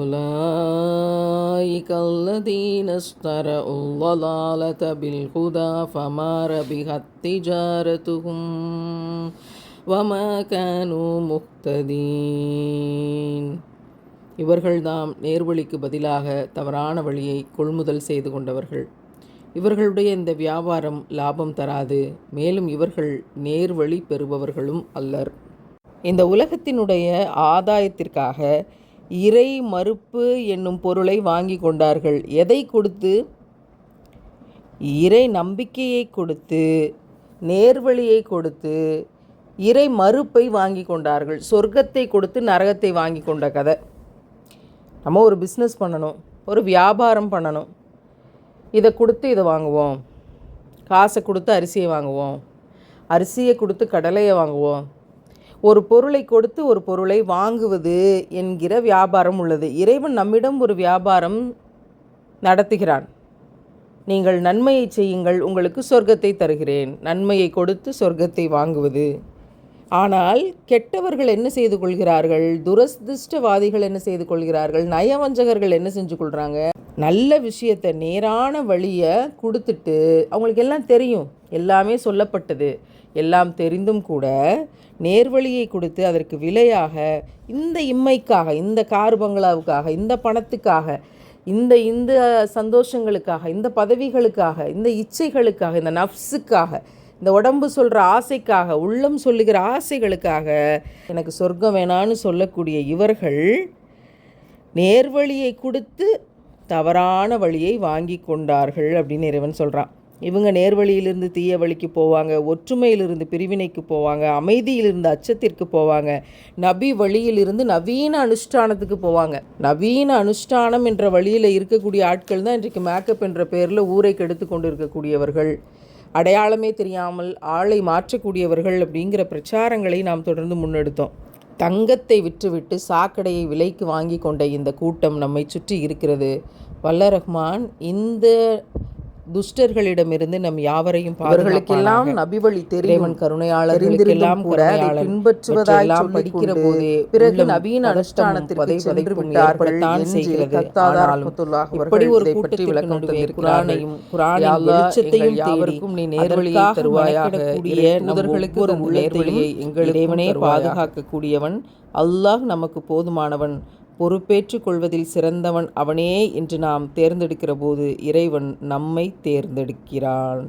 أولئك الذين اشتروا الضلالة بالهدى فما ربحت تجارتهم وما كانوا مهتدين. இவர்கள்தாம் நேர்வழிக்கு பதிலாக தவறான வழியை கொள்முதல் செய்து கொண்டவர்கள். இவர்களுடைய இந்த வியாபாரம் லாபம் தராது, மேலும் இவர்கள் நேர்வழி பெறுபவர்களும் அல்லர். இந்த உலகத்தினுடைய ஆதாயத்திற்காக இறை மறுப்பு என்னும் பொருளை வாங்கி கொண்டார்கள். எதை கொடுத்து? இறை நம்பிக்கையை கொடுத்து, நேர்வழியை கொடுத்து, இறை மறுப்பை வாங்கி கொண்டார்கள். சொர்க்கத்தை கொடுத்து நரகத்தை வாங்கி கொண்ட கதை. நம்ம ஒரு பிஸ்னஸ் பண்ணணும், ஒரு வியாபாரம் பண்ணணும், இதை கொடுத்து இதை வாங்குவோம், காசை கொடுத்து அரிசியை வாங்குவோம், அரிசியை கொடுத்து கடலையை வாங்குவோம். ஒரு பொருளை கொடுத்து ஒரு பொருளை வாங்குவது என்கிற வியாபாரம் உள்ளது. இறைவன் நம்மிடம் ஒரு வியாபாரம் நடத்துகிறான். நீங்கள் நன்மையை செய்யுங்கள், உங்களுக்கு சொர்க்கத்தை தருகிறேன். நன்மையை கொடுத்து சொர்க்கத்தை வாங்குவது. ஆனால் கெட்டவர்கள் என்ன செய்து கொள்கிறார்கள்? துரதிர்ஷ்டவாதிகள் என்ன செய்து கொள்கிறார்கள்? நயவஞ்சகர்கள் என்ன செஞ்சு கொள்கிறாங்க? நல்ல விஷயத்தை, நேரான வழியை கொடுத்துட்டு, அவங்களுக்கு எல்லாம் தெரியும், எல்லாமே சொல்லப்பட்டது, எல்லாம் தெரிந்தும் கூட நேர்வழியை கொடுத்து அதற்கு விலையாக இந்த இம்மைக்காக, இந்த கார் பங்களாவுக்காக, இந்த பணத்துக்காக, இந்த இந்த சந்தோஷங்களுக்காக, இந்த பதவிகளுக்காக, இந்த இச்சைகளுக்காக, இந்த நஃப்ஸுக்காக, இந்த உடம்பு சொல்கிற ஆசைக்காக, உள்ளம் சொல்லுகிற ஆசைகளுக்காக எனக்கு சொர்க்கம் வேணான்னு சொல்லக்கூடிய இவர்கள் நேர்வழியை கொடுத்து தவறான வழியை வாங்கி கொண்டார்கள் அப்படின்னு இறைவன் சொல்கிறான். இவங்க நேர்வழியிலிருந்து தீய வழிக்கு போவாங்க, ஒற்றுமையிலிருந்து பிரிவினைக்கு போவாங்க, அமைதியிலிருந்து அச்சத்திற்கு போவாங்க, நபி வழியிலிருந்து நவீன அனுஷ்டானத்துக்கு போவாங்க. நவீன அனுஷ்டானம் என்ற வழியில் இருக்கக்கூடிய ஆட்கள் தான் இன்றைக்கு மேக்கப் என்ற பேரில் ஊரை கெடுத்து கொண்டு இருக்கக்கூடியவர்கள், அடையாளமே தெரியாமல் ஆளை மாற்றக்கூடியவர்கள் அப்படிங்கிற பிரச்சாரங்களை நாம் தொடர்ந்து முன்னெடுத்தோம். தங்கத்தை விற்றுவிட்டு சாக்கடையை விலைக்கு வாங்கி கொண்ட இந்த கூட்டம் நம்மை சுற்றி இருக்கிறது. வல்ல ரஹ்மான் இந்த துஷ்டர்களிடமிருந்து நம் யாவரையும் அவர்களுக்கெல்லாம் நபி வழி தெரியும், கருணையாளர்களுக்கெல்லாம் கூட பின்பற்றுவதாய் படிக்கிற போதே பிறகு நவீன அனுஷ்டானத்திற்கு சென்று விட்டார்கள் செய்கிறது. இப்படி ஒரு கூட்டத்தை விளக்குவேன். குர்ஆனையும் குர்ஆனின் வெளிச்சத்தையும் யாவருக்கும் நீ நேர்வழியை தருவாயாக. நபர்களுக்கு ஒரு நேர்வழியை எங்கள் இறைவனே பாதுகாக்கக்கூடியவன் அல்லாஹ் நமக்கு போதுமானவன், பொறுப்பேற்றுக் கொள்வதில் சிறந்தவன் அவனே என்று நாம் தேர்ந்தெடுக்கிற போது இறைவன் நம்மை தேர்ந்தெடுக்கிறான்.